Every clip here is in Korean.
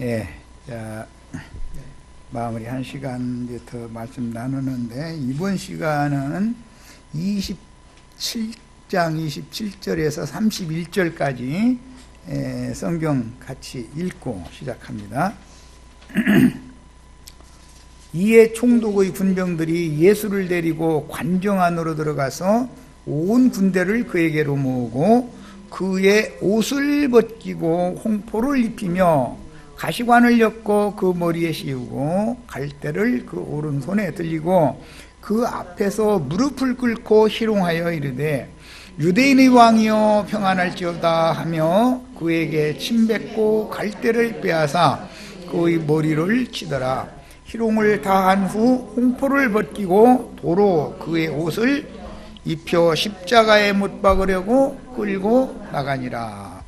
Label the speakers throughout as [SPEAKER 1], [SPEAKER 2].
[SPEAKER 1] 예, 자, 마무리 한 시간 이제 더 말씀 나누는데, 이번 시간은 27장 27절에서 31절까지 성경 같이 읽고 시작합니다. 이에 총독의 군병들이 예수를 데리고 관정 안으로 들어가서 온 군대를 그에게로 모으고 그의 옷을 벗기고 홍포를 입히며 가시관을 엮고 그 머리에 씌우고 갈대를 그 오른손에 들리고 그 앞에서 무릎을 꿇고 희롱하여 이르되 유대인의 왕이여 평안할지어다 하며 그에게 침 뱉고 갈대를 빼앗아 그의 머리를 치더라. 희롱을 다한 후 홍포를 벗기고 도로 그의 옷을 입혀 십자가에 못 박으려고 끌고 나가니라.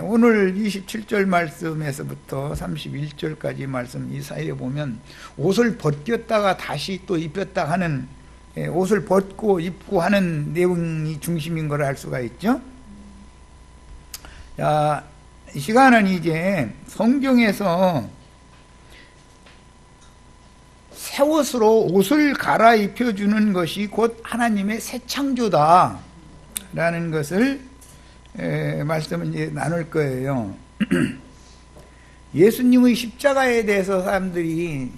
[SPEAKER 1] 오늘 27절 말씀에서부터 31절까지 말씀 이 사이에 보면 옷을 벗겼다가 다시 또 입혔다 하는, 옷을 벗고 입고 하는 내용이 중심인 걸 알 수가 있죠. 자, 이 시간은 이제 성경에서 새 옷으로 옷을 갈아입혀 주는 것이 곧 하나님의 새 창조다 라는 것을 말씀을 이제 나눌 거예요. 예수님의 십자가에 대해서 사람들이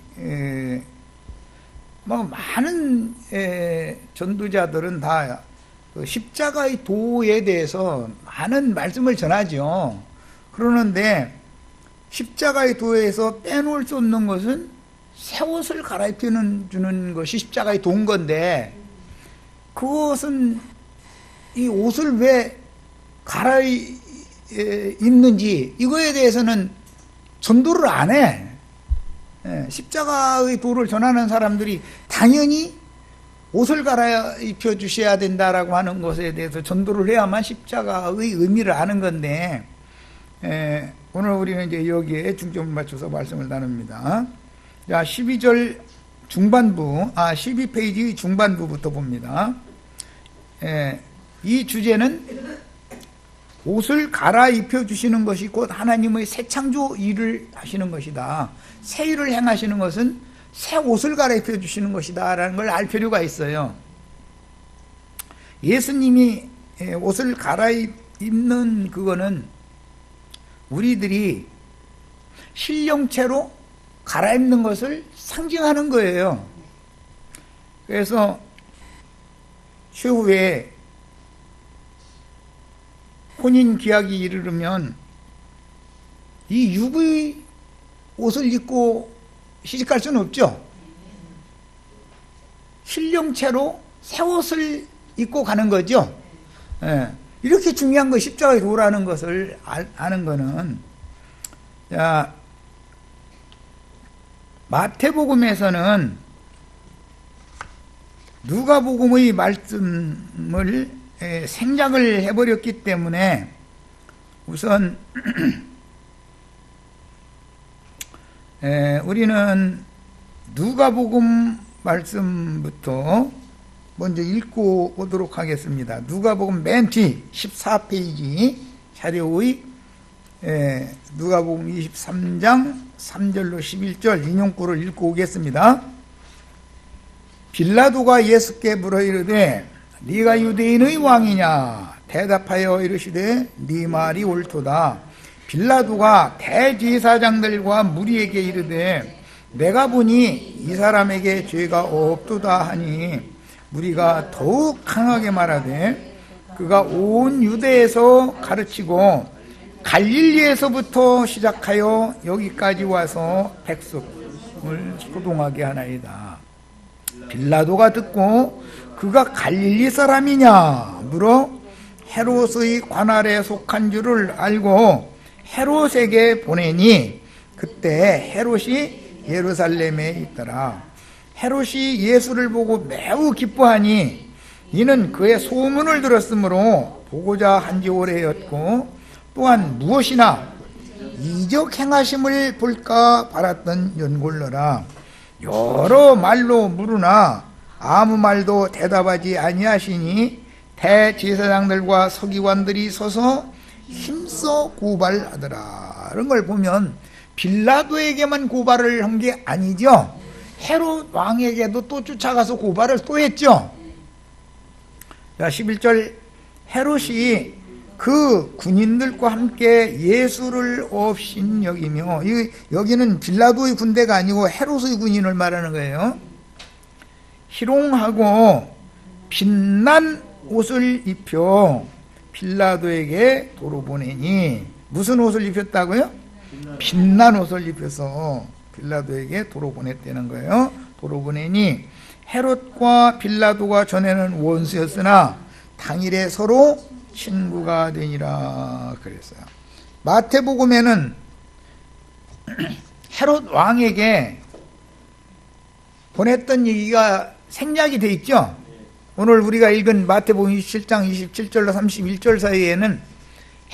[SPEAKER 1] 많은 전도자들은 다 십자가의 도에 대해서 많은 말씀을 전하죠. 그러는데 십자가의 도에서 빼놓을 수 없는 것은 새 옷을 갈아입혀 주는 것이 십자가의 도인 건데, 그것은 이 옷을 왜 갈아입는지 이거에 대해서는 전도를 안 해. 십자가의 도를 전하는 사람들이 당연히 옷을 갈아입혀 주셔야 된다라고 하는 것에 대해서 전도를 해야만 십자가의 의미를 아는 건데, 오늘 우리는 이제 여기에 중점을 맞춰서 말씀을 나눕니다. 자, 12절 중반부, 12페이지 중반부부터 봅니다. 이 주제는 옷을 갈아입혀 주시는 것이 곧 하나님의 새 창조 일을 하시는 것이다. 새 일을 행하시는 것은 새 옷을 갈아입혀 주시는 것이다 라는 걸 알 필요가 있어요. 예수님이 옷을 갈아입는 그거는 우리들이 신령체로 갈아입는 것을 상징하는 거예요. 그래서 최후에 혼인 기약이 이르르면 이 육의 옷을 입고 시집갈 수는 없죠. 신령체로 새 옷을 입고 가는 거죠. 이렇게 중요한 거 십자가의 도라는 것을 아는 거는, 자, 마태복음에서는 누가복음의 말씀을 생략을 해버렸기 때문에 우선 우리는 누가복음 말씀부터 먼저 읽고 오도록 하겠습니다. 누가복음 맨 뒤 14페이지 자료의 누가복음 23장 3절로 11절 인용구를 읽고 오겠습니다. 빌라도가 예수께 물어 이르되 네가 유대인의 왕이냐? 대답하여 이르시되 네 말이 옳도다. 빌라도가 대제사장들과 무리에게 이르되 내가 보니 이 사람에게 죄가 없도다 하니 무리가 더욱 강하게 말하되 그가 온 유대에서 가르치고 갈릴리에서부터 시작하여 여기까지 와서 백성을 소동하게 하나이다. 빌라도가 듣고 그가 갈릴리 사람이냐 물어 헤롯의 관할에 속한 줄을 알고 헤롯에게 보내니 그때 헤롯이 예루살렘에 있더라. 헤롯이 예수를 보고 매우 기뻐하니 이는 그의 소문을 들었으므로 보고자 한지 오래였고 또한 무엇이나 이적 행하심을 볼까 바랐던 연골러라. 여러 말로 물으나 아무 말도 대답하지 아니하시니 대제사장들과 서기관들이 서서 힘써 고발하더라. 이런 걸 보면 빌라도에게만 고발을 한 게 아니죠. 헤롯 왕에게도 또 쫓아가서 고발을 또 했죠. 자, 11절 헤롯이 그 군인들과 함께 예수를 없인 여기며, 여기는 빌라도의 군대가 아니고 헤롯의 군인을 말하는 거예요. 희롱하고 빛난 옷을 입혀 빌라도에게 도로 보내니, 무슨 옷을 입혔다고요? 빛난 옷을 입혀서 빌라도에게 도로 보냈다는 거예요. 도로 보내니 헤롯과 빌라도가 전에는 원수였으나 당일에 서로 친구가 되니라 그랬어요. 마태복음에는 헤롯 왕에게 보냈던 얘기가 생략이 되어 있죠. 오늘 우리가 읽은 마태복음 27장 27절로 31절 사이에는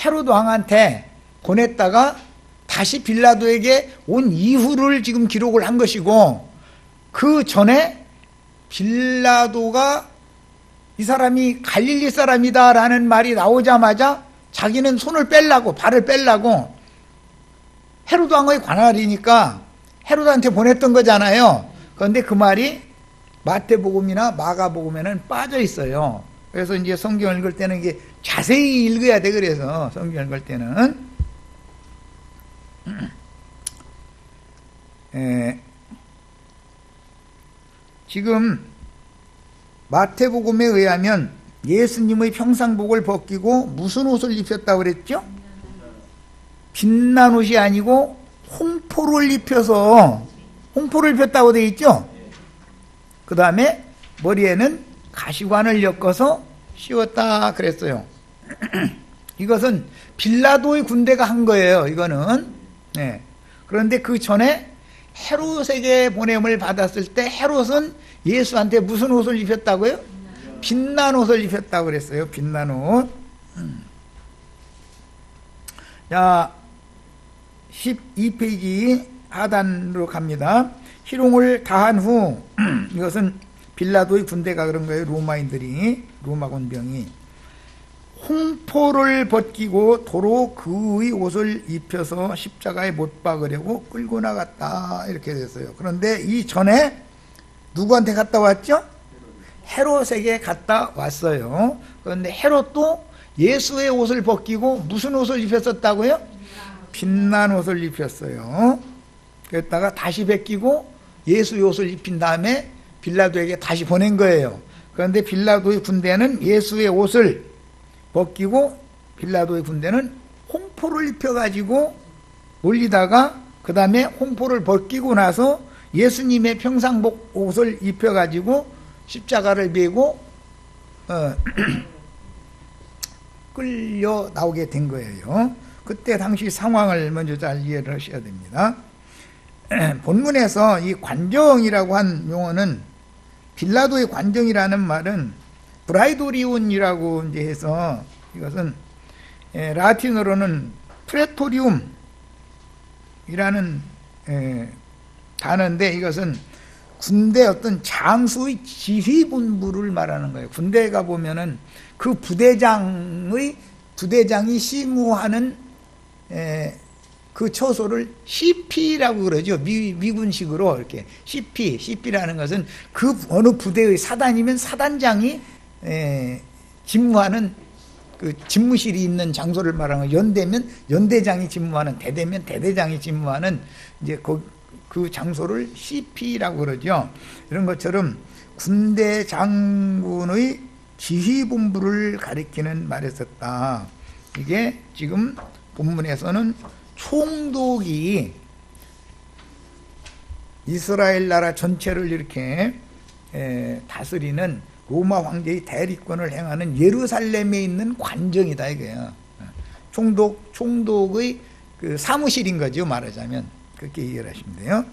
[SPEAKER 1] 헤롯 왕한테 보냈다가 다시 빌라도에게 온 이후를 지금 기록을 한 것이고, 그 전에 빌라도가 이 사람이 갈릴리 사람이다 라는 말이 나오자마자 자기는 손을 뺄라고, 발을 뺄라고 헤롯 왕의 관할이니까 헤롯한테 보냈던 거잖아요. 그런데 그 말이 마태복음이나 마가복음에는 빠져 있어요. 그래서 이제 성경을 읽을 때는 이게 자세히 읽어야 돼. 그래서 성경을 읽을 때는 지금 마태복음에 의하면 예수님의 평상복을 벗기고 무슨 옷을 입혔다고 그랬죠? 빛난 옷이 아니고 홍포를 입혀서, 홍포를 입혔다고 되어 있죠? 그 다음에 머리에는 가시관을 엮어서 씌웠다 그랬어요. 이것은 빌라도의 군대가 한 거예요. 이거는. 네. 그런데 그 전에 헤롯에게 보냄을 받았을 때 헤롯은 예수한테 무슨 옷을 입혔다고요? 빛난 옷을 입혔다고 그랬어요. 빛난 옷. 자, 12페이지 하단으로 갑니다. 희롱을 다한 후, 이것은 빌라도의 군대가 그런 거예요. 로마인들이, 로마 군병이 홍포를 벗기고 도로 그의 옷을 입혀서 십자가에 못 박으려고 끌고 나갔다, 이렇게 됐어요. 그런데 이 전에 누구한테 갔다 왔죠? 헤롯에게 갔다 왔어요. 그런데 헤롯도 예수의 옷을 벗기고 무슨 옷을 입혔었다고요? 빛난 옷을 입혔어요. 그랬다가 다시 벗기고 예수의 옷을 입힌 다음에 빌라도에게 다시 보낸 거예요. 그런데 빌라도의 군대는 예수의 옷을 벗기고 빌라도의 군대는 홍포를 입혀가지고 올리다가 그 다음에 홍포를 벗기고 나서 예수님의 평상복 옷을 입혀가지고 십자가를 메고 끌려 나오게 된 거예요. 그때 당시 상황을 먼저 잘 이해를 하셔야 됩니다. 본문에서 이 관정이라고 한 용어는, 빌라도의 관정이라는 말은 브라이도리온이라고 이제 해서, 이것은 라틴어로는 프레토리움이라는 단어인데, 이것은 군대 어떤 장수의 지휘본부를 말하는 거예요. 군대에 가 보면은 그 부대장이 심우하는 그 처소를 CP라고 그러죠. 미군식으로 이렇게 CP라는 것은 그 어느 부대의 사단이면 사단장이 집무하는 그 집무실이 있는 장소를 말하는 거예요. 연대면 연대장이 집무하는, 대대면 대대장이 집무하는 이제 그 장소를 CP라고 그러죠. 이런 것처럼 군대 장군의 지휘본부를 가리키는 말을 썼다. 이게 지금 본문에서는 총독이 이스라엘 나라 전체를 이렇게 다스리는 로마 황제의 대리권을 행하는 예루살렘에 있는 관정이다 이거예요. 총독의 그 사무실인 거죠, 말하자면. 그렇게 이해를 하시면 돼요.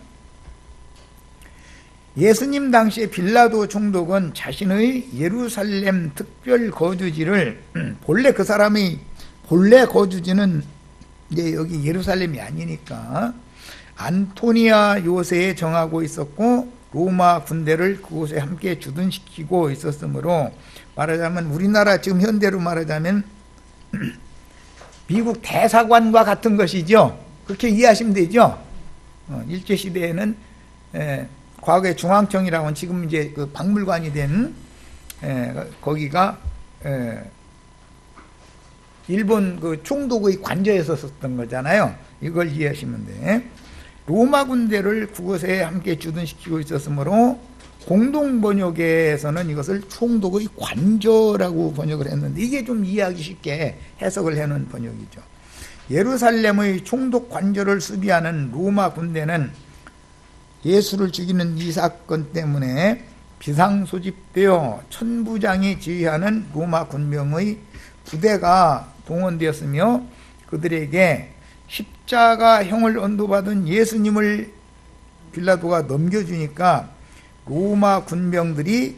[SPEAKER 1] 예수님 당시에 빌라도 총독은 자신의 예루살렘 특별 거주지를, 본래 그 사람의 본래 거주지는 이제 여기 예루살렘이 아니니까 안토니아 요새에 정하고 있었고, 로마 군대를 그곳에 함께 주둔시키고 있었으므로, 말하자면 우리나라 지금 현대로 말하자면 미국 대사관과 같은 것이죠. 그렇게 이해하시면 되죠. 일제시대에는 과거에 중앙청이라고 지금 이제 그 박물관이 된 거기가 일본 그 총독의 관저에서 썼던 거잖아요. 이걸 이해하시면 돼. 로마 군대를 그곳에 함께 주둔시키고 있었으므로 공동 번역에서는 이것을 총독의 관저라고 번역을 했는데 이게 좀 이해하기 쉽게 해석을 해놓은 번역이죠. 예루살렘의 총독 관저를 수비하는 로마 군대는 예수를 죽이는 이 사건 때문에 비상소집되어 천부장이 지휘하는 로마 군병의 부대가 동원되었으며 그들에게 십자가형을 언도받은 예수님을 빌라도가 넘겨주니까 로마 군병들이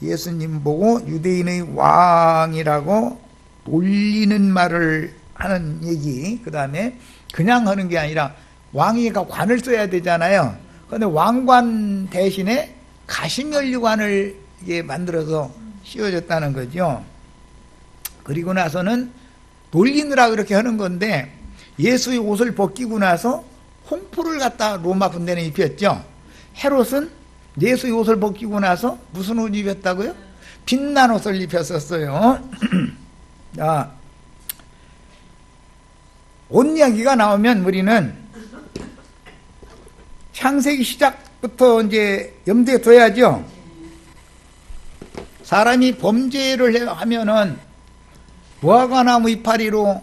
[SPEAKER 1] 예수님 보고 유대인의 왕이라고 놀리는 말을 하는 얘기. 그 다음에 그냥 하는 게 아니라 왕이가 관을 써야 되잖아요. 그런데 왕관 대신에 가시면류관을 이게 만들어서 씌워줬다는 거죠. 그리고 나서는 놀리느라 그렇게 하는 건데 예수의 옷을 벗기고 나서 홍포를 갖다 로마 군대는 입혔죠. 헤롯은 예수의 옷을 벗기고 나서 무슨 옷 입혔다고요? 빛난 옷을 입혔었어요. 자, 옷 이야기가 나오면 우리는 창세기 시작부터 이제 염두에 둬야죠. 사람이 범죄를 하면은 무화과나무 이파리로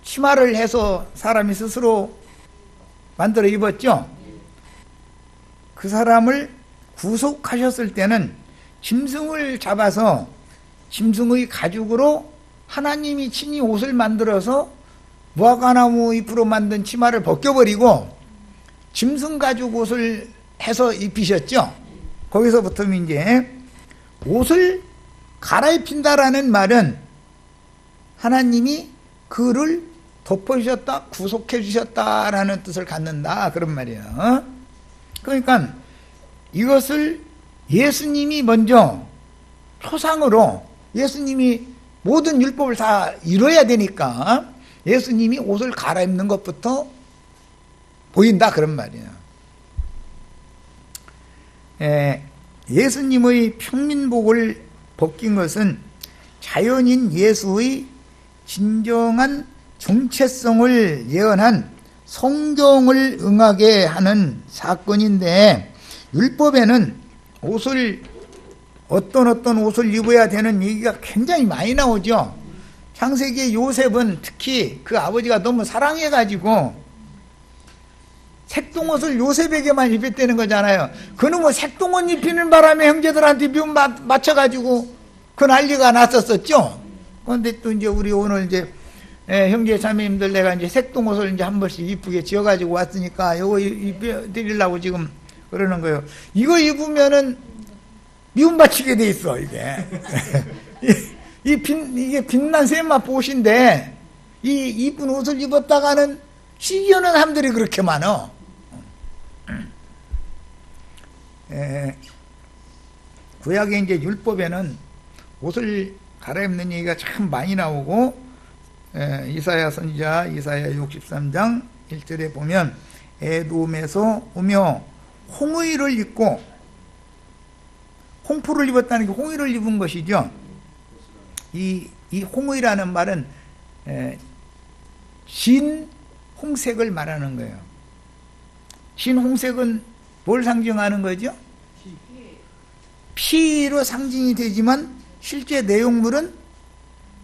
[SPEAKER 1] 치마를 해서 사람이 스스로 만들어 입었죠. 그 사람을 구속하셨을 때는 짐승을 잡아서 짐승의 가죽으로 하나님이 친히 옷을 만들어서 무화과나무 잎으로 만든 치마를 벗겨버리고 짐승 가죽 옷을 해서 입히셨죠. 거기서부터 이제 옷을 갈아입힌다라는 말은 하나님이 그를 덮어주셨다, 구속해주셨다라는 뜻을 갖는다, 그런 말이에요. 그러니까 이것을 예수님이 먼저 초상으로 예수님이 모든 율법을 다 이뤄야 되니까 예수님이 옷을 갈아입는 것부터 보인다, 그런 말이에요. 예수님의 평민복을 벗긴 것은 자연인 예수의 진정한 정체성을 예언한 성경을 응하게 하는 사건인데, 율법에는 옷을 어떤 옷을 입어야 되는 얘기가 굉장히 많이 나오죠. 창세기의 요셉은 특히 그 아버지가 너무 사랑해가지고 색동옷을 요셉에게만 입혔다는 거잖아요. 그놈의 색동옷 입히는 바람에 형제들한테 미움 맞춰가지고 그 난리가 났었었죠. 그런데 또 이제 우리 오늘 이제 형제 자매님들 내가 이제 색동옷을 이제 한 번씩 이쁘게 지어가지고 왔으니까 이거 입혀드리려고 지금 그러는 거예요. 이거 입으면은 미움 받치게 돼 있어, 이게. 이게 빛난 세맛 옷인데 이 이쁜 옷을 입었다가는 시기하는 사람들이 그렇게 많어. 구약의 이제 율법에는 옷을 갈아입는 얘기가 참 많이 나오고, 이사야 선지자 이사야 63장 1절에 보면 에돔에서 오며 홍의를 입고, 홍포를 입었다는 게 홍의를 입은 것이죠. 이 홍의라는 말은 진 홍색을 말하는 거예요. 진 홍색은 뭘 상징하는 거죠? 피로 상징이 되지만 실제 내용물은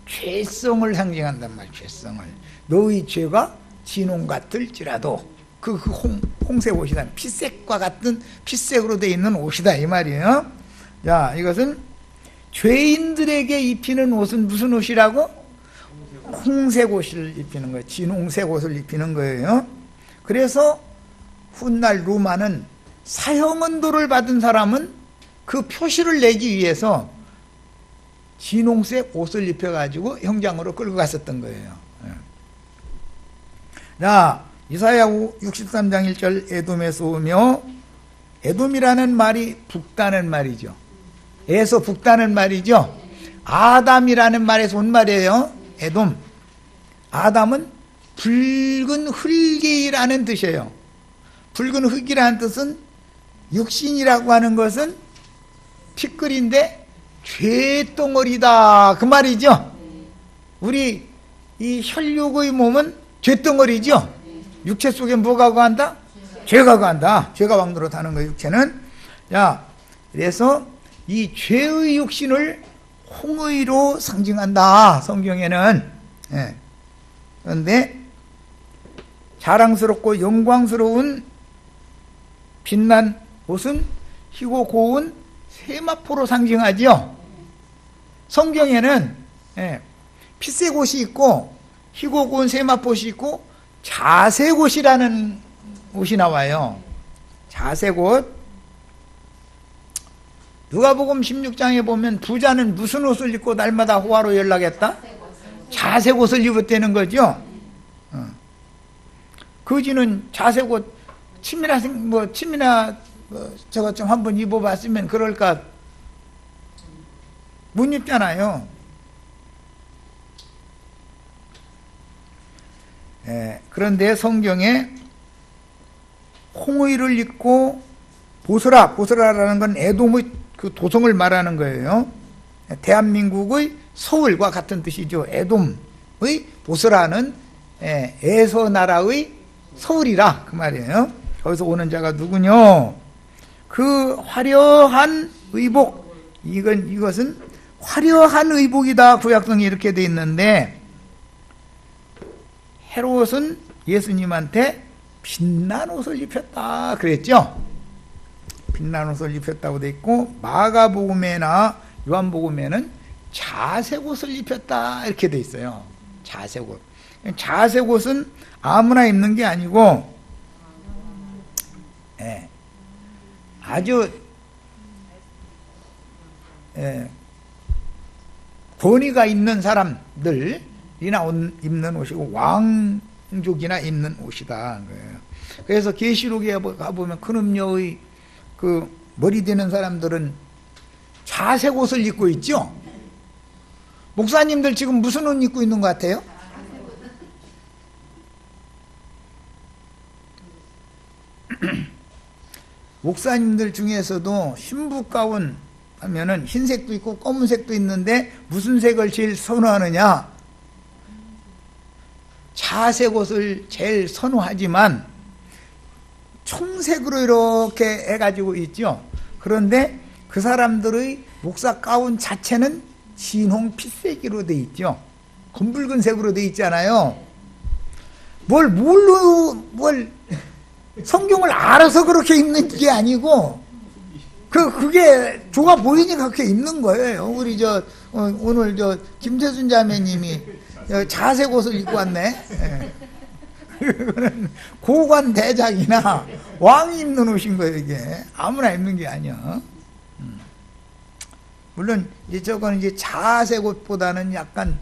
[SPEAKER 1] 죄성을 상징한단 말이에요. 죄성을. 너의 죄가 진홍 같을지라도 그 홍색 옷이다. 피색과 같은 피색으로 되어 있는 옷이다, 이 말이에요. 자, 이것은 죄인들에게 입히는 옷은 무슨 옷이라고? 홍색 옷을 입히는 거예요. 진홍색 옷을 입히는 거예요. 그래서 훗날 로마는 사형언도를 받은 사람은 그 표시를 내기 위해서 진홍색 옷을 입혀가지고 형장으로 끌고 갔었던 거예요. 자, 이사야 63장 1절 에돔에서 오며, 에돔이라는 말이 북다는 말이죠. 에서 북다는 말이죠. 아담이라는 말에서 온 말이에요. 에돔. 아담은 붉은 흙이라는 뜻이에요. 붉은 흙이라는 뜻은 육신이라고 하는 것은 티끌인데 죄덩어리다 그 말이죠. 우리 이 혈육의 몸은 죄덩어리죠. 육체 속에 뭐가 거한다? 죄가 거한다. 죄가 왕노릇하는 거예요. 육체는. 자, 그래서 이 죄의 육신을 홍의로 상징한다 성경에는. 예. 그런데 자랑스럽고 영광스러운 빛난 옷은 희고 고운 세마포로 상징하죠. 성경에는 피색 옷이 있고 희고 고운 세마포옷이 있고 자색 옷이라는 옷이 나와요. 자색 옷. 누가복음 16장에 보면 부자는 무슨 옷을 입고 날마다 호화로 연락했다? 자색 옷을 입었다는 거죠. 거지는 자색 옷 침이나 저거 좀 한번 입어봤으면 그럴까? 못 입잖아요. 그런데 성경에 홍의를 입고 보스라라는 건 에돔의 그 도성을 말하는 거예요. 대한민국의 서울과 같은 뜻이죠. 에돔의 보스라는 에서 나라의 서울이라 그 말이에요. 거기서 오는 자가 누구뇨? 그 화려한 의복. 이것은 화려한 의복이다. 구약성이 이렇게 돼 있는데 헤롯은 예수님한테 빛난 옷을 입혔다 그랬죠. 빛난 옷을 입혔다고 돼 있고 마가복음에나 요한복음에는 자색 옷을 입혔다 이렇게 돼 있어요. 자색 옷. 자색 옷은 아무나 입는 게 아니고 아주 권위가 있는 사람들이나 입는 옷이고 왕족이나 입는 옷이다. 그래서 계시록에 가보면 큰 음녀의 그 머리 되는 사람들은 자색 옷을 입고 있죠. 목사님들 지금 무슨 옷 입고 있는 것 같아요? 목사님들 중에서도 신부 가운 하면은 흰색도 있고 검은색도 있는데 무슨 색을 제일 선호하느냐? 자색 옷을 제일 선호하지만 청색으로 이렇게 해가지고 있죠. 그런데 그 사람들의 목사 가운 자체는 진홍 피색으로 돼 있죠. 검붉은색으로 돼 있잖아요. 뭘 성경을 알아서 그렇게 입는 게 아니고 그게 좋아 보이니까 그렇게 입는 거예요. 우리 오늘 김재순 자매님이 자색 옷을 입고 왔네. 그거는 고관 대장이나 왕이 입는 옷인 거예요. 이게 아무나 입는 게 아니야. 물론 저거는 이제 자색 옷보다는 약간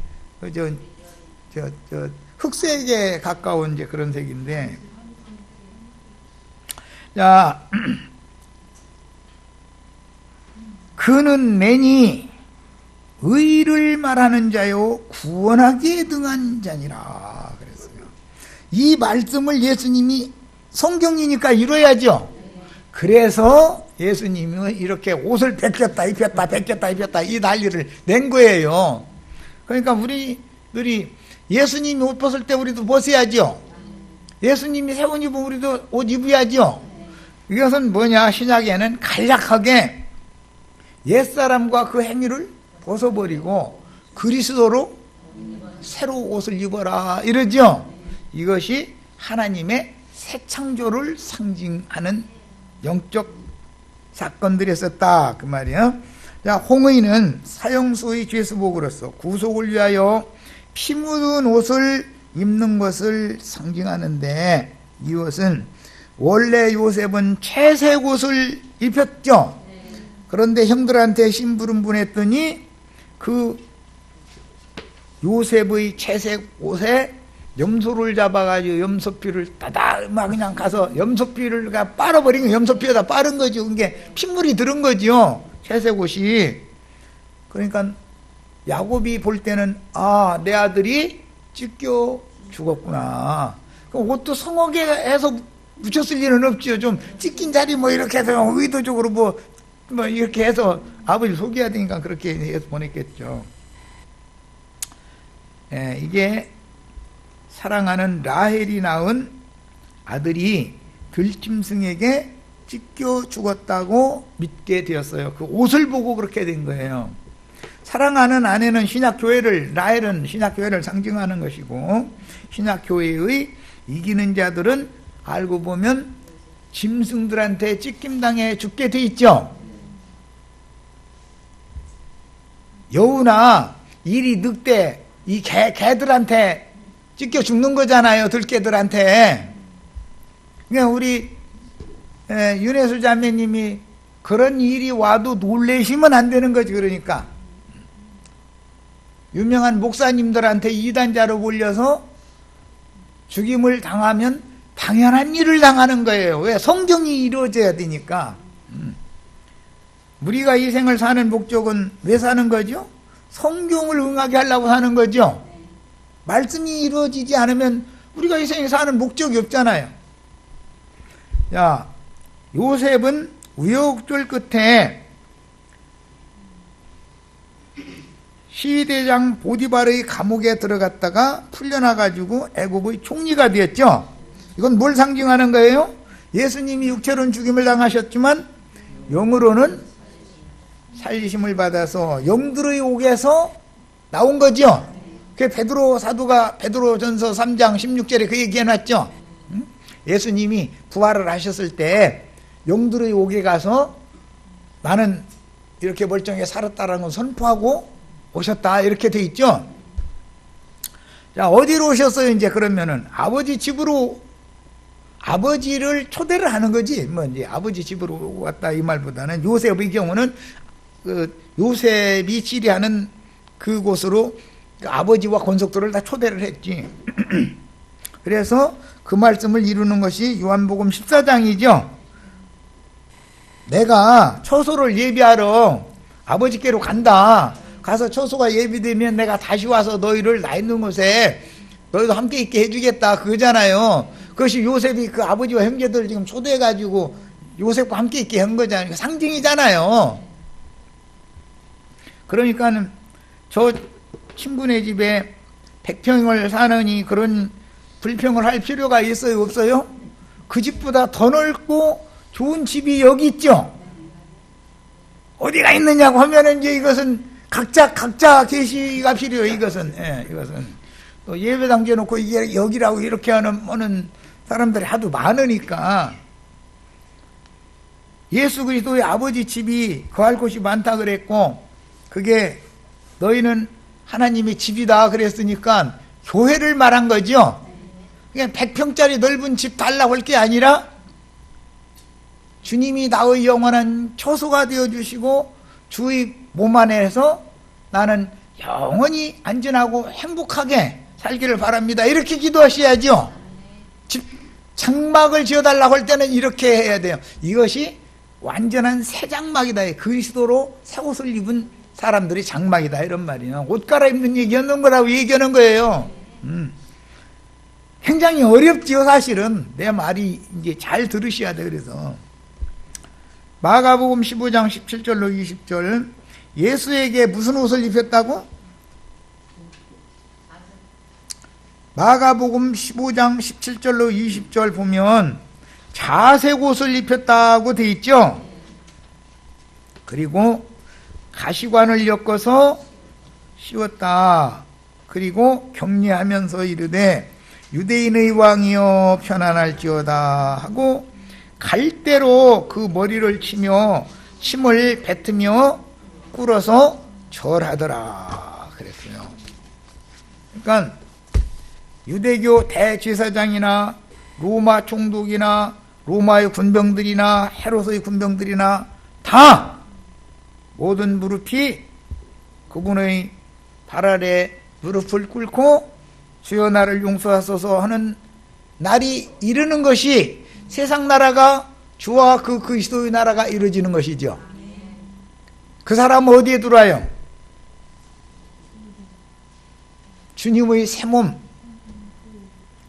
[SPEAKER 1] 흑색에 가까운 이제 그런 색인데. 자, 그는 매니 의를 말하는 자요 구원하기에 등한 자니라 그랬어요. 이 말씀을 예수님이 성경이니까 이뤄야죠. 그래서 예수님이 이렇게 옷을 벗겼다 입혔다 이 난리를 낸 거예요. 그러니까 우리들이 예수님이 옷 벗을 때 우리도 벗어야죠. 예수님이 새 옷 입으면 우리도 옷 입어야죠. 이것은 뭐냐? 신약에는 간략하게 옛사람과 그 행위를 벗어버리고 그리스도로 새로 옷을 입어라 이러죠. 이것이 하나님의 새 창조를 상징하는 영적 사건들이었었다 그 말이에요. 자, 홍의는 사형수의 죄수복으로서 구속을 위하여 피 묻은 옷을 입는 것을 상징하는데 이것은 원래 요셉은 채색 옷을 입혔죠. 그런데 형들한테 심부름분했더니 그 요셉의 채색 옷에 염소를 잡아가지고 염소피를 따다 막 그냥 가서 염소피를 빨아버린 거, 염소피에다 빠른 거죠. 그게 핏물이 들은 거죠. 채색 옷이. 그러니까 야곱이 볼 때는 내 아들이 찢겨 죽었구나. 그럼 옷도 성하게 해서 묻혔을 일은 없죠. 좀 찢긴 자리 뭐 이렇게 해서 의도적으로 뭐 이렇게 해서 아버지 속여야 되니까 그렇게 해서 보냈겠죠. 예, 이게 사랑하는 라헬이 낳은 아들이 들짐승에게 찢겨 죽었다고 믿게 되었어요. 그 옷을 보고 그렇게 된 거예요. 사랑하는 아내는 신약교회를, 라헬은 신약교회를 상징하는 것이고, 신약교회의 이기는 자들은 알고 보면 짐승들한테 찢김당해 죽게 돼 있죠. 여우나 이리 늑대, 이 개들한테 찢겨 죽는 거잖아요. 들개들한테. 그러니까 우리 윤혜수 자매님이 그런 일이 와도 놀래시면 안 되는 거지. 그러니까 유명한 목사님들한테 이단자로 몰려서 죽임을 당하면 당연한 일을 당하는 거예요. 왜? 성경이 이루어져야 되니까. 우리가 이 생을 사는 목적은 왜 사는 거죠? 성경을 응하게 하려고 사는 거죠. 말씀이 이루어지지 않으면 우리가 이 생에 사는 목적이 없잖아요. 자, 요셉은 우여곡절 끝에 시대장 보디발의 감옥에 들어갔다가 풀려나가지고 애굽의 총리가 되었죠. 이건 뭘 상징하는 거예요? 예수님이 육체로는 죽임을 당하셨지만 영으로는 살리심을 받아서 영들의 옥에서 나온 거죠. 그 베드로 사도가 베드로전서 3장 16절에 그 얘기 해놨죠. 예수님이 부활을 하셨을 때 영들의 옥에 가서 나는 이렇게 멀쩡하게 살았다라는 걸 선포하고 오셨다, 이렇게 돼 있죠. 자, 어디로 오셨어요? 이제 그러면은 아버지 집으로, 아버지를 초대를 하는 거지. 뭐 이제 아버지 집으로 왔다 이 말보다는, 요셉의 경우는 그 요셉이 치리하는 그곳으로 그 아버지와 권속들을 다 초대를 했지. 그래서 그 말씀을 이루는 것이 요한복음 14장이죠. 내가 처소를 예비하러 아버지께로 간다. 가서 처소가 예비되면 내가 다시 와서 너희를 나 있는 곳에 너희도 함께 있게 해주겠다, 그거잖아요. 그것이 요셉이 그 아버지와 형제들을 지금 초대해가지고 요셉과 함께 있게 한 거잖아요. 상징이잖아요. 그러니까 저 친구네 집에 100평을 사느니 그런 불평을 할 필요가 있어요, 없어요? 그 집보다 더 넓고 좋은 집이 여기 있죠. 어디가 있느냐고 하면은 이제 이것은 각자 계시가 필요해요. 이것은 이것은 또 예배당 지어놓고 이게 여기라고 이렇게 하는 사람들이 하도 많으니까. 예수 그리스도의 아버지 집이 거할 곳이 많다 그랬고, 그게 너희는 하나님의 집이다 그랬으니까 교회를 말한 거죠. 그냥 100평짜리 넓은 집 달라고 할 게 아니라 주님이 나의 영원한 처소가 되어주시고 주의 몸 안에서 나는 영원히 안전하고 행복하게 살기를 바랍니다, 이렇게 기도하셔야죠. 집 장막을 지어달라고 할 때는 이렇게 해야 돼요. 이것이 완전한 새 장막이다. 그리스도로 새 옷을 입은 사람들이 장막이다, 이런 말이에요. 옷 갈아입는 얘기하는 거라고 얘기하는 거예요. 굉장히 어렵지요, 사실은. 내 말이 이제 잘 들으셔야 돼. 그래서 마가복음 15장 17절로 20절, 예수에게 무슨 옷을 입혔다고? 마가복음 15장 17절로 20절 보면 자색 옷을 입혔다고 돼 있죠. 그리고 가시관을 엮어서 씌웠다. 그리고 격려하면서 이르되 유대인의 왕이여 편안할지어다 하고 갈대로 그 머리를 치며 침을 뱉으며 꿇어서 절하더라 그랬어요. 그러니까 유대교 대제사장이나 로마 총독이나 로마의 군병들이나 헤롯의 군병들이나 다 모든 무릎이 그분의 발 아래 무릎을 꿇고 주여 나를 용서하소서 하는 날이 이르는 것이 세상 나라가 주와 그 그리스도의 나라가 이루어지는 것이죠. 그 사람은 어디에 들어와요? 주님의 새 몸,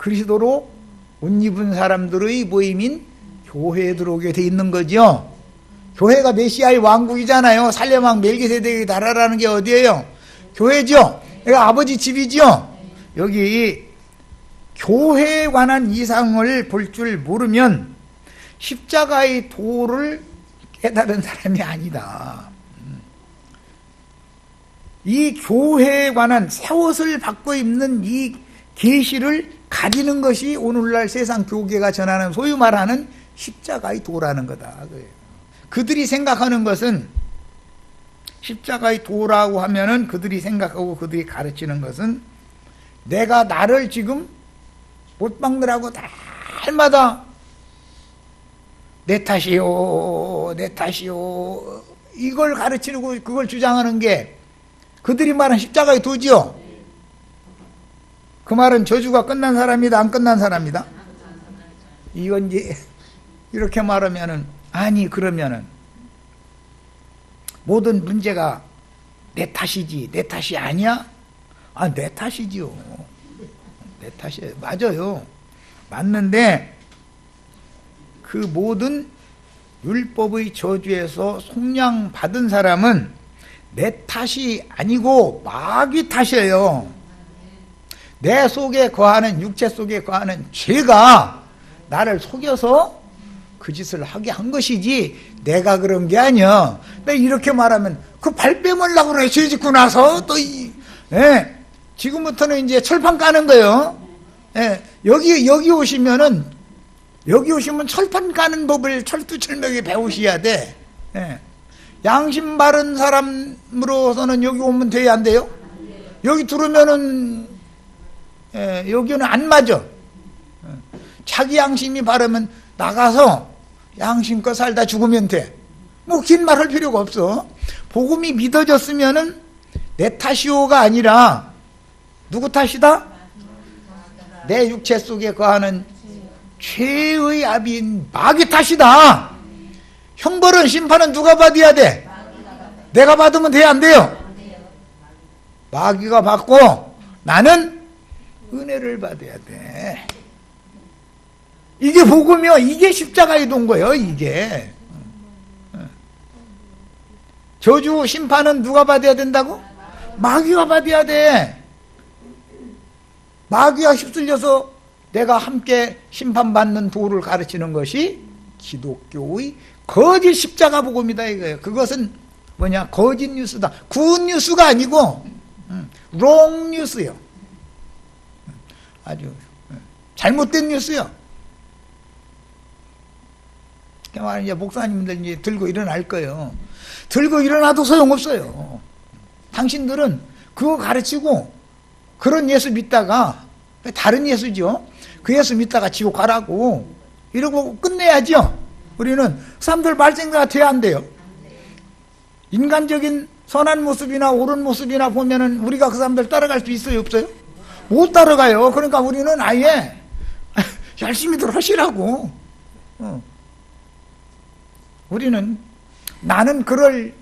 [SPEAKER 1] 그리스도로 옷 입은 사람들의 모임인 교회에 들어오게 돼 있는 거죠. 교회가 메시아의 왕국이잖아요. 살레망 멜기세덱이 나라라는 게 어디예요? 교회죠. 그러니까 아버지 집이죠. 여기 교회에 관한 이상을 볼 줄 모르면 십자가의 도를 깨달은 사람이 아니다. 이 교회에 관한 새 옷을 바꿔 입는 이 계시를 가지는 것이 오늘날 세상 교계가 전하는 소위 말하는 십자가의 도라는 거다. 그들이 생각하는 것은 십자가의 도라고 하면은 그들이 생각하고 그들이 가르치는 것은 내가 나를 지금 못 박느라고 날마다 내 탓이요, 내 탓이요, 이걸 가르치고 그걸 주장하는 게 그들이 말한 십자가의 도지요. 그 말은 저주가 끝난 사람이다, 안 끝난 사람이다? 이건 이제 이렇게 말하면은, 아니 그러면은 모든 문제가 내 탓이지 내 탓이 아니야? 아, 내 탓이지요. 내 탓이에요. 맞아요. 맞는데 그 모든 율법의 저주에서 속량 받은 사람은 내 탓이 아니고 마귀 탓이에요. 내 속에 거하는, 육체 속에 거하는 죄가 나를 속여서 그 짓을 하게 한 것이지 내가 그런 게 아니야. 내가 이렇게 말하면 그 발 빼물라고 그래. 죄 짓고 나서 또 지금부터는 이제 철판 까는 거예요. 여기 오시면 철판 까는 법을 철두철미하게 배우셔야 돼. 양심 바른 사람으로서는 여기 오면 돼야 안 돼요? 여기 들어오면은 여기는 안 맞아. 자기 양심이 바르면 나가서 양심껏 살다 죽으면 돼. 뭐 긴 말 할 필요가 없어. 복음이 믿어졌으면은 내 탓이오가 아니라 누구 탓이다? 내 육체 속에 거하는 죄의 아비인 마귀 탓이다. 형벌은 심판은 누가 받아야 돼? 내가 받으면 돼, 안 돼요? 마귀가 받고 나는 은혜를 받아야 돼. 이게 복음이요. 이게 십자가에 돈 거예요. 이게 저주 심판은 누가 받아야 된다고? 마귀가 받아야 돼. 마귀가 휩쓸려서 내가 함께 심판받는 도를 가르치는 것이 기독교의 거짓 십자가 복음이다 이거예요. 그것은 뭐냐? 거짓 뉴스다. 굿 뉴스가 아니고 롱 뉴스요. 아주 잘못된 뉴스요. 이제 목사님들 이제 들고 일어날 거예요. 들고 일어나도 소용없어요. 당신들은 그거 가르치고 그런 예수 믿다가 다른 예수죠. 그 예수 믿다가 지옥 가라고 이러고 끝내야죠. 우리는 사람들 말생각 돼야 안 돼요. 인간적인 선한 모습이나 옳은 모습이나 보면은 우리가 그 사람들 따라갈 수 있어요, 없어요? 못 따라가요. 그러니까 우리는 아예 열심히들 하시라고. 우리는 나는 그럴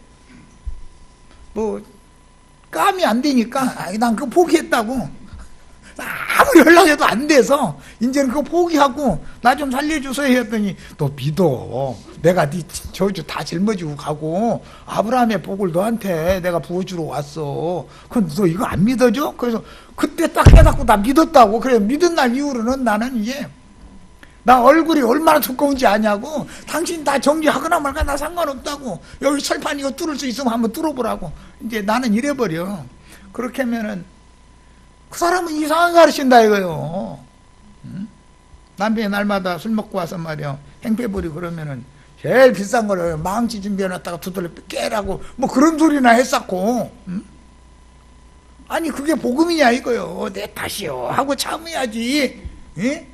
[SPEAKER 1] 감이 안 되니까 난 그거 포기했다고. 아무리 연락해도 안 돼서 이제는 그거 포기하고 나 좀 살려주세요 했더니 너 믿어. 내가 네 저주 다 짊어지고 가고 아브라함의 복을 너한테 내가 부어주러 왔어. 그럼 너 이거 안 믿어줘? 그래서 그때 딱 깨닫고 나 믿었다고. 그래 믿은 날 이후로는 나는 이제 나 얼굴이 얼마나 두꺼운지 아냐고. 당신 다 정리하거나 말거나 나 상관없다고. 여기 철판 이거 뚫을 수 있으면 한번 뚫어보라고. 이제 나는 이래버려. 그렇게 하면은 그 사람은 이상하게 가르친다 이거요. 응? 남편이 날마다 술 먹고 와서 말이야 행패부리 그러면은 제일 비싼 거를 망치 준비해놨다가 두들려 깨라고 뭐 그런 소리나 했었고. 응? 아니 그게 복음이냐 이거요. 내 탓이요 하고 참아야지. 응?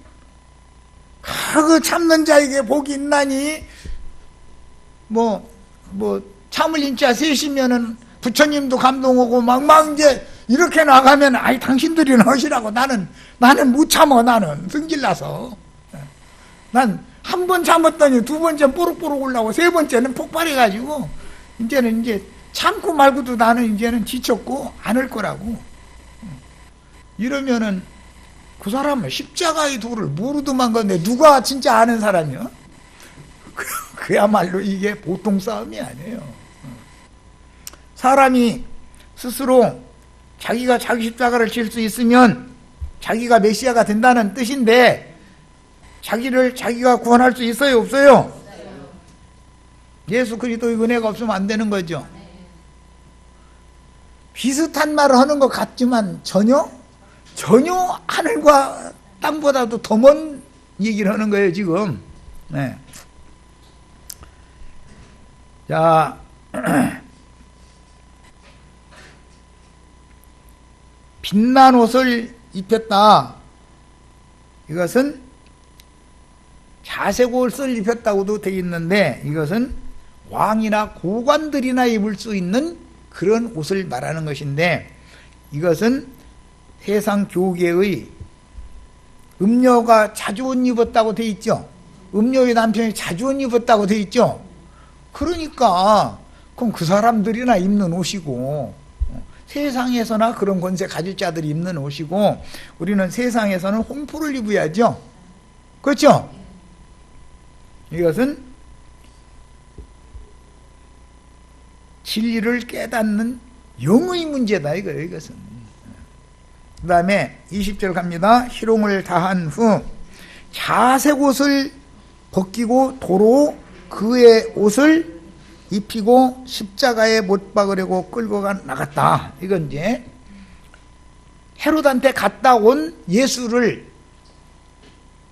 [SPEAKER 1] 그 참는 자에게 복이 있나니 참을 인자 셋이면은 부처님도 감동하고 막 이제 이렇게 나가면 아이 당신들이나 하시라고. 나는 못 참어. 나는 승질나서 난 한 번 참았더니 두 번째 뽀록뽀록 올라오고 세 번째는 폭발해가지고 이제는 이제 참고 말고도 나는 이제는 지쳤고 안 할 거라고. 이러면은 그 사람은 십자가의 도를 모르더만 건데 누가 진짜 아는 사람이요? 그야말로 이게 보통 싸움이 아니에요. 사람이 스스로 자기가 자기 십자가를 질 수 있으면 자기가 메시아가 된다는 뜻인데 자기를 자기가 구원할 수 있어요, 없어요? 예수 그리스도의 은혜가 없으면 안 되는 거죠. 비슷한 말을 하는 것 같지만 전혀 하늘과 땅보다도 더 먼 얘기를 하는 거예요, 지금. 네. 자, 빛난 옷을 입혔다. 이것은 자색 옷을 입혔다고도 되어 있는데 이것은 왕이나 고관들이나 입을 수 있는 그런 옷을 말하는 것인데 이것은 세상 교계의 음녀가 자주 옷 입었다고 되어 있죠. 음녀의 남편이 자주 옷 입었다고 되어 있죠. 그러니까 그럼 그 사람들이나 입는 옷이고 세상에서나 그런 권세 가질 자들이 입는 옷이고 우리는 세상에서는 홍포를 입어야죠. 그렇죠? 이것은 진리를 깨닫는 영의 문제다 이거예요. 이것은. 그 다음에 20절 갑니다. 희롱을 다한 후 자색 옷을 벗기고 도로 그의 옷을 입히고 십자가에 못 박으려고 끌고 나갔다. 이건 이제 헤롯한테 갔다 온 예수를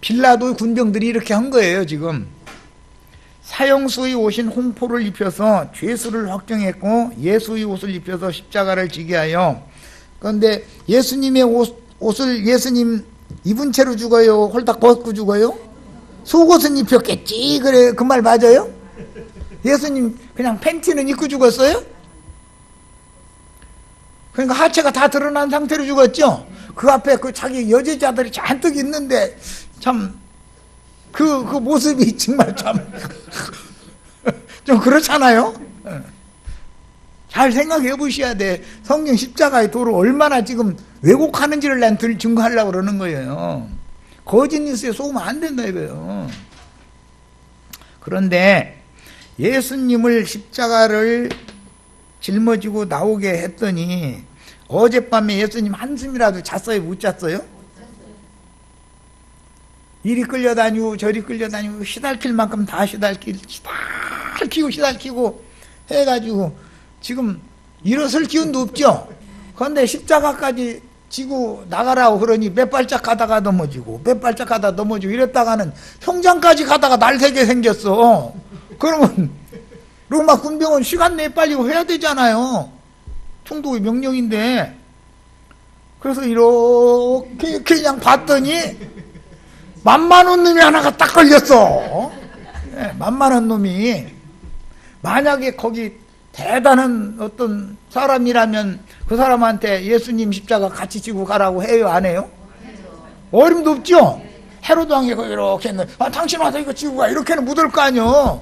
[SPEAKER 1] 빌라도 군병들이 이렇게 한 거예요. 지금 사형수의 옷인 홍포를 입혀서 죄수를 확정했고 예수의 옷을 입혀서 십자가를 지게 하여 그런데 예수님의 옷을 예수님 입은 채로 죽어요? 홀딱 벗고 죽어요? 속옷은 입혔겠지. 그래, 그 말 맞아요? 예수님 그냥 팬티는 입고 죽었어요? 그러니까 하체가 다 드러난 상태로 죽었죠? 그 앞에 그 자기 여제자들이 잔뜩 있는데 참 그 모습이 정말 참 좀 그렇잖아요? 잘 생각해 보셔야 돼. 성경 십자가의 도를 얼마나 지금 왜곡하는지를 난 증거하려고 그러는 거예요. 거짓 뉴스에 속으면 안 된다 이거예요. 그런데 예수님을 십자가를 짊어지고 나오게 했더니 어젯밤에 예수님 한숨이라도 잤어요? 못 잤어요? 이리 끌려다니고 저리 끌려다니고 시달킬 만큼 다 시달키고 해가지고 지금 일어설 기운도 없죠. 그런데 십자가까지 지고 나가라고 그러니 몇 발짝 가다가 넘어지고 몇 발짝 가다가 넘어지고 이랬다가는 형장까지 가다가 날새게 생겼어. 그러면 로마 군병은 시간 내에 빨리 해야 되잖아요. 총독의 명령인데. 그래서 이렇게 그냥 봤더니 만만한 놈이 하나가 딱 걸렸어. 네, 만만한 놈이. 만약에 거기 대단한 어떤 사람이라면 그 사람한테 예수님 십자가 같이 지고 가라고 해요, 안 해요? 어림도 없죠? 헤로드 왕이 이렇게 했는데 당신 와서 이거 지고 가 이렇게는 못 할 거 아니요.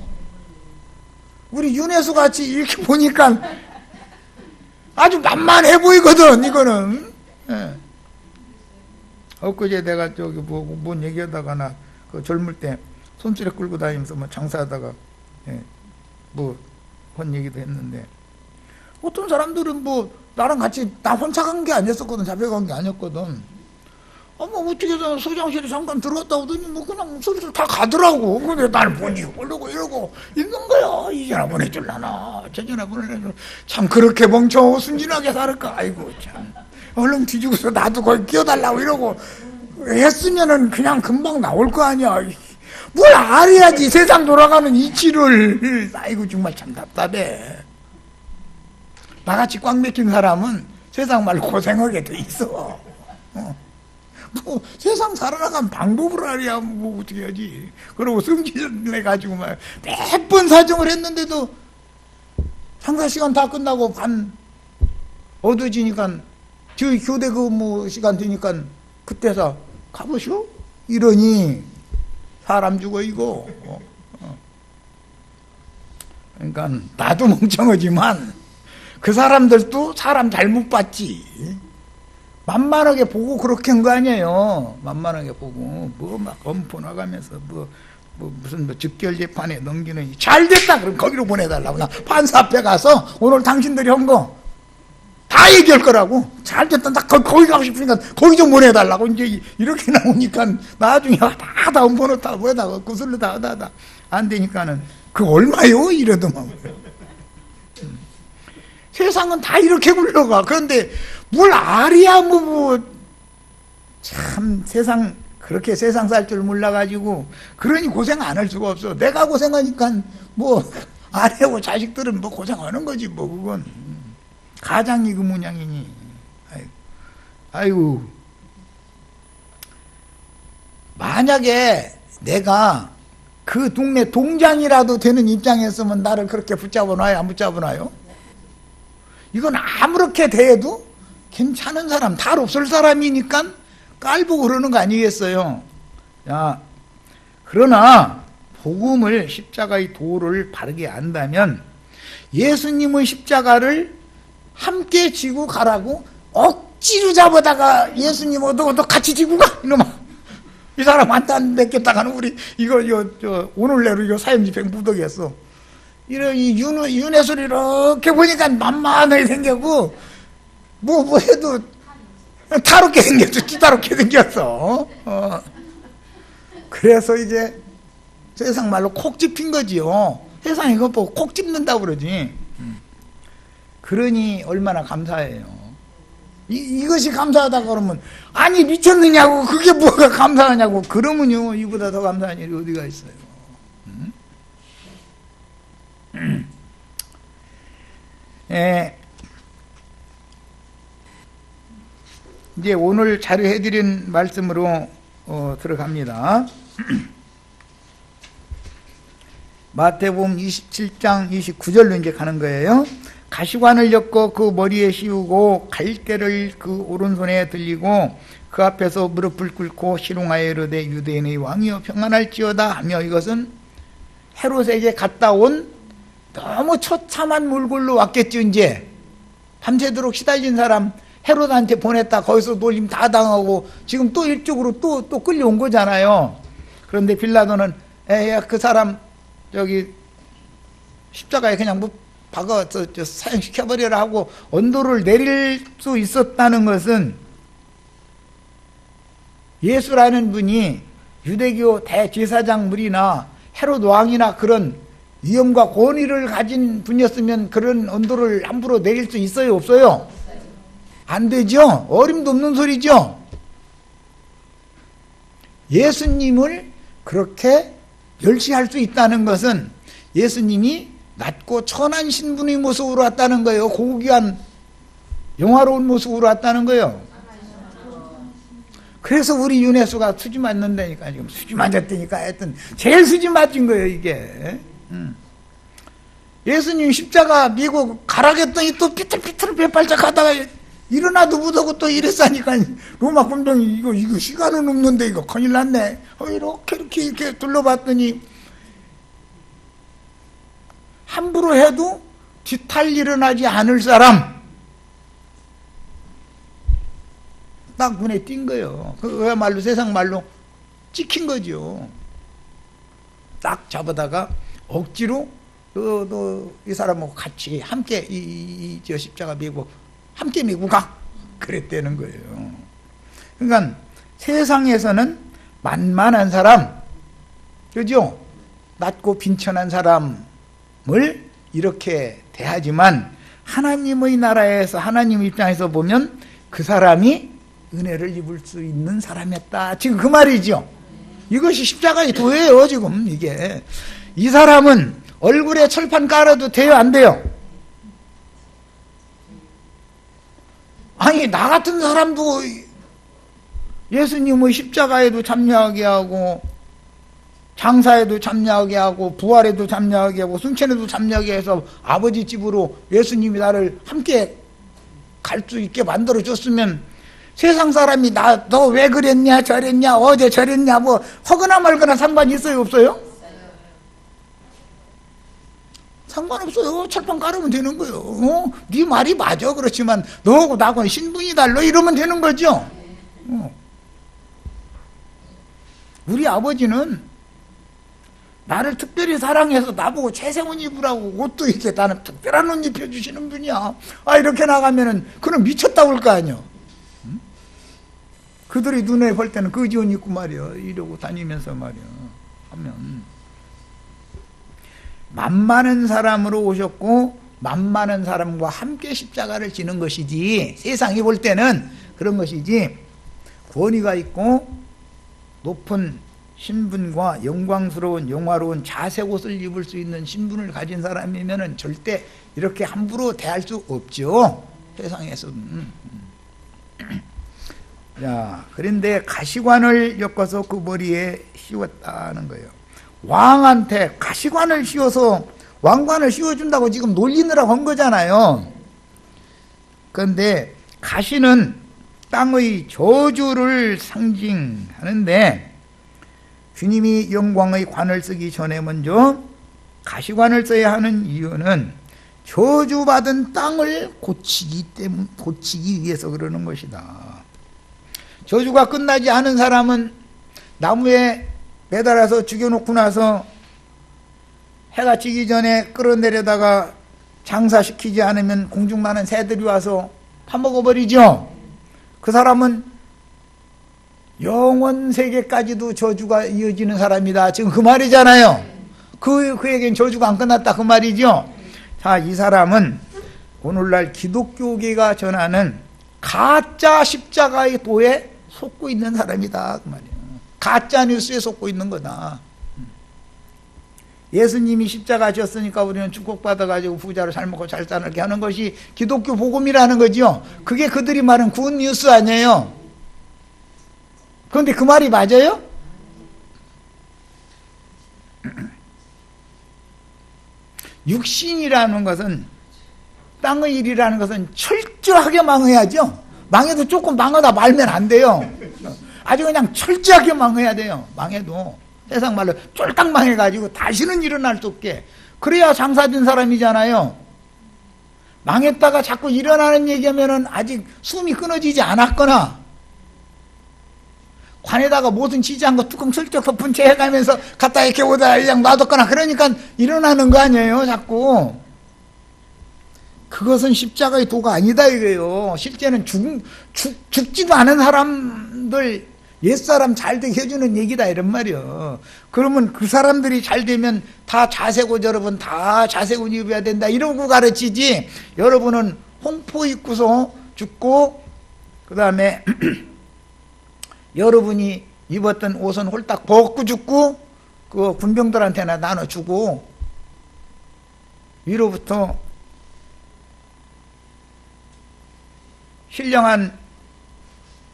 [SPEAKER 1] 우리 윤혜수 같이 이렇게 보니까 아주 만만해 보이거든 이거는. 예. 엊그제 내가 저기 뭔 얘기하다가 나 그 젊을 때 손수레 끌고 다니면서 뭐 장사하다가 한 얘기도 했는데 어떤 사람들은 뭐 나랑 같이 나 혼자 간 게 아니었거든. 잡혀간 게 아니었거든. 뭐 어떻게든 소장실에 잠깐 들어갔다 오더니 뭐 그냥 슬슬 다 가더라고. 근데 날 보니 이러고 있는 거야. 이 전화 보내줄라나 저 전화 보내줄라나. 참 그렇게 멍청하고 순진하게 살을까. 아이고 참 얼른 뒤지고서 나도 거기 끼워달라고 이러고 했으면은 그냥 금방 나올 거 아니야. 뭘 알아야지 세상 돌아가는 이치를. 아이고 정말 참 답답해. 나같이 꽉 맥힌 사람은 세상 말로 고생하게 돼 있어. 뭐 세상 살아나간 방법을 알아야 뭐 어떻게 하지. 그러고 성질내가지고 막 몇 번 사정을 했는데도 장사 시간 다 끝나고 밤 어두워지니까 저희 교대 근무 시간 되니까 그때서 가보시오? 이러니 사람 죽어 이거. 그러니까 나도 멍청하지만 그 사람들도 사람 잘못 봤지. 만만하게 보고 그렇게 한 거 아니에요. 만만하게 보고 뭐 막 엄포 나가면서 무슨 즉결재판에 넘기는 잘 됐다 그럼 거기로 보내달라고. 나 판사 앞에 가서 오늘 당신들이 한 거 다 얘기할 거라고. 잘 됐다. 나 거기 가고 싶으니까 거기 좀 보내달라고. 이제 이렇게 나오니까 나중에 다 엄포는 다 뭐에다가 구슬로 다 안 되니까는 그 얼마요? 이러더만. 세상은 다 이렇게 굴러가. 그런데 뭘 알이야 참 세상 그렇게 세상 살 줄 몰라가지고 그러니 고생 안 할 수가 없어. 내가 고생하니까 아내하고 자식들은 고생하는 거지 그건. 가장이 그 모양이니. 아이고. 만약에 내가 그 동네 동장이라도 되는 입장이었으면 나를 그렇게 붙잡아놔요? 안 붙잡아놔요? 이건 아무렇게 대해도 괜찮은 사람, 탈 없을 사람이니까 깔보고 그러는 거 아니겠어요? 야, 그러나 복음을, 십자가의 도를 바르게 안다면 예수님의 십자가를 함께 지고 가라고 억지로 잡아다가 예수님 너 같이 지고 가 이놈아. 이 사람한테 안 맺겠다가는 우리 이거 오늘 내로 이거 사형집행 부득이었어. 이런 이 윤회술 이렇게 보니까 만만하게 생겼고 뭐 해도 타롭게 생겼어. 찌다롭게 생겼어. 그래서 이제 세상 말로 콕 집힌 거지요. 세상에 이거 보고 콕 집는다고 그러지. 그러니 얼마나 감사해요. 이것이 감사하다 그러면 아니 미쳤느냐고. 그게 뭐가 감사하냐고. 그러면요 이보다 더 감사한 일이 어디가 있어요. 이제 오늘 자료해드린 말씀으로 들어갑니다. 마태복음 27장 29절로 이제 가는 거예요. 가시관을 엮어 그 머리에 씌우고 갈대를 그 오른손에 들리고 그 앞에서 무릎을 꿇고 시롱하여 이르되 유대인의 왕이여 평안할지어다 하며, 이것은 헤롯에게 갔다 온 너무 처참한 몰골로 왔겠죠. 이제 밤새도록 시달린 사람 헤롯한테 보냈다 거기서 놀림 다 당하고 지금 또 이쪽으로 또 끌려온 거잖아요. 그런데 빌라도는 그 사람 저기 십자가에 그냥 박아서 사형시켜버리라 하고 언도를 내릴 수 있었다는 것은 예수라는 분이 유대교 대제사장물이나 헤롯 왕이나 그런 위엄과 권위를 가진 분이었으면 그런 언도를 함부로 내릴 수 있어요? 없어요? 안 되죠? 어림도 없는 소리죠? 예수님을 그렇게 멸시할 수 있다는 것은 예수님이 낮고 천한 신분의 모습으로 왔다는 거예요. 고귀한 영화로운 모습으로 왔다는 거예요. 그래서 우리 윤혜수가 수지 맞는다니까. 지금 수지 맞았다니까. 하여튼 제일 수지 맞은 거예요 이게. 예수님 십자가 미고 가라겠더니 또 삐뚤삐뚤 배발짝 하다가 일어나도 못하고 또 이랬으니까 로마 군병이 이거 시간은 없는데 이거 큰일 났네. 이렇게 둘러봤더니 함부로 해도 뒤탈 일어나지 않을 사람 딱 눈에 띈 거예요. 그야말로 세상 말로 찍힌 거죠. 딱 잡아다가 억지로 이 사람하고 같이 함께 저 십자가 메고 함께 메고 가 그랬다는 거예요. 그러니까 세상에서는 만만한 사람, 그죠? 낮고 빈천한 사람을 이렇게 대하지만 하나님의 나라에서 하나님 입장에서 보면 그 사람이 은혜를 입을 수 있는 사람이었다. 지금 그 말이죠. 이것이 십자가의 도예요. 지금 이게 이 사람은 얼굴에 철판 깔아도 돼요? 안 돼요? 아니 나 같은 사람도 예수님의 십자가에도 참여하게 하고 장사에도 참여하게 하고 부활에도 참여하게 하고 승천에도 참여하게 해서 아버지 집으로 예수님이 나를 함께 갈 수 있게 만들어줬으면 세상 사람이 너 왜 그랬냐 저랬냐 어제 저랬냐 허거나 말거나 상관이 있어요 없어요? 상관없어요. 철판 깔으면 되는 거예요. 네 말이 맞아. 그렇지만 너하고 나하고는 신분이 달라. 이러면 되는 거죠. 우리 아버지는 나를 특별히 사랑해서 나보고 최세원 입으라고 옷도 이렇게 나는 특별한 옷 입혀주시는 분이야. 이렇게 나가면은 그럼 미쳤다고 할 거 아니야. 그들이 눈에 볼 때는 거지 옷 입고 말이야. 이러고 다니면서 말이야. 하면 만만한 사람으로 오셨고 만만한 사람과 함께 십자가를 지는 것이지, 세상이 볼 때는 그런 것이지, 권위가 있고 높은 신분과 영광스러운 영화로운 자색 옷을 입을 수 있는 신분을 가진 사람이면은 절대 이렇게 함부로 대할 수 없죠. 세상에서는. 자, 그런데 가시관을 엮어서 그 머리에 씌웠다는 거예요. 왕한테 가시관을 씌워서 왕관을 씌워준다고 지금 놀리느라고 한 거잖아요. 그런데 가시는 땅의 저주를 상징하는데, 주님이 영광의 관을 쓰기 전에 먼저 가시관을 써야 하는 이유는 저주받은 땅을 고치기 위해서 그러는 것이다. 저주가 끝나지 않은 사람은 나무에 매달아서 죽여놓고 나서 해가 지기 전에 끌어내려다가 장사시키지 않으면 공중나는 새들이 와서 파먹어버리죠. 그 사람은 영원 세계까지도 저주가 이어지는 사람이다. 지금 그 말이잖아요. 그에겐 저주가 안 끝났다 그 말이죠. 자, 이 사람은 오늘날 기독교계가 전하는 가짜 십자가의 도에 속고 있는 사람이다 그 말이에요. 가짜 뉴스에 속고 있는 거다. 예수님이 십자가 졌으니까 우리는 축복받아가지고 부자로 잘 먹고 잘 살게 하는 것이 기독교 복음이라는 거죠. 그게 그들이 말하는 굿 뉴스 아니에요. 그런데 그 말이 맞아요? 육신이라는 것은, 땅의 일이라는 것은 철저하게 망해야죠. 망해도 조금 망하다 말면 안 돼요. 아주 그냥 철저하게 망해야 돼요. 망해도 세상 말로 쫄딱 망해가지고 다시는 일어날 수 없게. 그래야 장사된 사람이잖아요. 망했다가 자꾸 일어나는 얘기하면은 아직 숨이 끊어지지 않았거나, 관에다가 무슨 지지한 거 뚜껑 슬쩍 덮은 채 해가면서 갖다 이렇게 오다 그냥 놔뒀거나 그러니까 일어나는 거 아니에요, 자꾸. 그것은 십자가의 도가 아니다 이거예요. 실제는 죽지도 않은 사람들, 옛사람 잘 되게 해주는 얘기다 이런 말이요. 그러면 그 사람들이 잘 되면 다 자색 옷, 여러분 다 자색 옷 입어야 된다 이러고 가르치지, 여러분은 홍포 입고서 죽고 그 다음에 여러분이 입었던 옷은 홀딱 벗고 죽고 그 군병들한테나 나눠주고 위로부터 신령한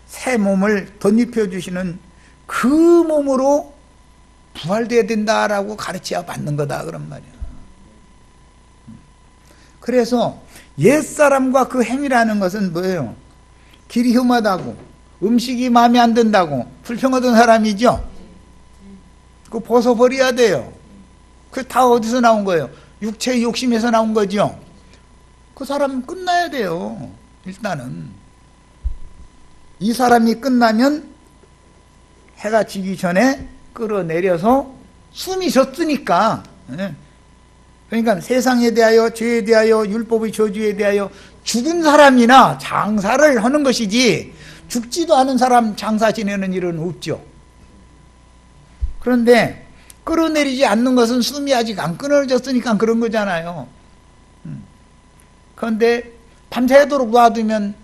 [SPEAKER 1] 새 몸을 덧입혀 주시는 그 몸으로 부활돼야 된다라고 가르쳐야 받는 거다 그런 말이야. 그래서 옛사람과 그 행위라는 것은 뭐예요? 길이 험하다고, 음식이 마음에 안 든다고 불평하던 사람이죠. 그거 벗어버려야 돼요. 그게 다 어디서 나온 거예요? 육체의 욕심에서 나온 거죠. 그 사람은 끝나야 돼요. 일단은 이 사람이 끝나면 해가 지기 전에 끌어내려서 숨이 졌으니까, 그러니까 세상에 대하여, 죄에 대하여, 율법의 저주에 대하여 죽은 사람이나 장사를 하는 것이지 죽지도 않은 사람 장사 지내는 일은 없죠. 그런데 끌어내리지 않는 것은 숨이 아직 안 끊어졌으니까 그런 거잖아요. 그런데 밤새도록 놔두면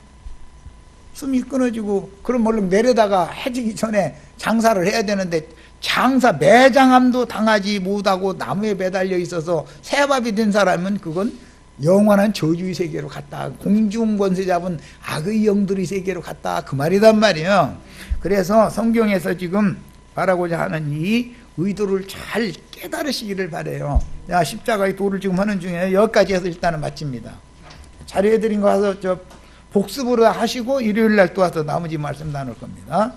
[SPEAKER 1] 숨이 끊어지고, 그럼 얼른 내려다가 해지기 전에 장사를 해야 되는데, 장사 매장함도 당하지 못하고 나무에 매달려 있어서 새밥이 된 사람은 그건 영원한 저주의 세계로 갔다, 공중권세 잡은 악의 영들의 세계로 갔다 그 말이단 말이에요. 그래서 성경에서 지금 말하고자 하는 이 의도를 잘 깨달으시기를 바라요. 야, 십자가의 도를 지금 하는 중에 여기까지 해서 일단은 마칩니다. 자료해드린 거 와서 복습으로 하시고 일요일 날 또 와서 나머지 말씀 나눌 겁니다.